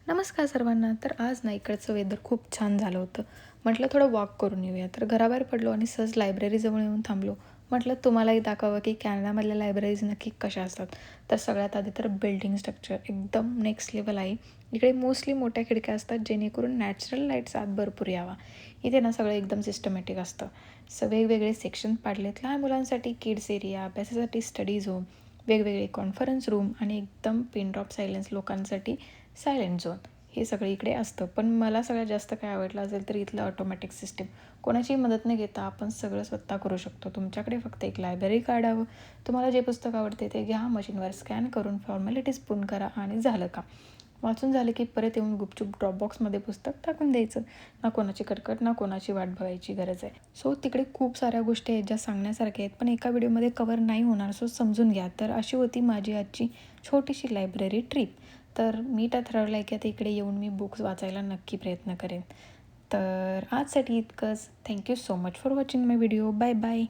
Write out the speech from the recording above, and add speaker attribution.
Speaker 1: नमस्कार सर्वांना. तर आज ना इकडचं वेदर खूप छान झालं होतं. म्हटलं थोडं वॉक करून येऊया. तर घराबाहेर पडलो आणि सहज लायब्ररीजवळ येऊन थांबलो. म्हटलं तुम्हालाही दाखवावं की कॅनडामधल्या लायब्ररीज नक्की कशा असतात. तर सगळ्यात आधी तर बिल्डिंग स्ट्रक्चर एकदम नेक्स्ट लेवल आहे. इकडे मोस्टली मोठ्या खिडक्या असतात जेणेकरून नॅचरल लाईट्स आत भरपूर यावा. इथे ना सगळं एकदम सिस्टमॅटिक असतं. वेगवेगळे सेक्शन पाडलेत. लहान मुलांसाठी किड्स एरिया, अभ्यासासाठी स्टडी झोन, वेगवेगळे कॉन्फरन्स रूम आणि एकदम पिन ड्रॉप सायलेन्स लोकांसाठी सायलेंट झोन हे सगळं इकडे असतं. पण मला सगळ्यात जास्त काय आवडलं असेल तर इथलं ऑटोमॅटिक सिस्टीम. कोणाची मदत न घेता आपण सगळं स्वतः करू शकतो. तुमच्याकडे फक्त एक लायब्ररी कार्ड हवं. तुम्हाला जे पुस्तक आवडते ते घ्या, मशीनवर स्कॅन करून फॉर्मॅलिटीज पूर्ण करा आणि झालं का. वाचून झालं की परत येऊन गुपचूप ड्रॉपबॉक्समध्ये पुस्तक टाकून द्यायचं. ना कोणाची कटकट ना कोणाची वाट बघायची गरज आहे. सो तिकडे खूप साऱ्या गोष्टी आहेत ज्या सांगण्यासारख्या आहेत पण एका व्हिडिओमध्ये कवर नाही होणार. सो समजून घ्या. तर अशी होती माझी आजची छोटीशी लायब्ररी ट्रिप. तर मी तर ठरवलं आहे की आता इकडे येऊन मी बुक्स वाचायला नक्की प्रयत्न करेन. तर आजसाठी इतकंच. Thank you so much for watching my video. Bye bye.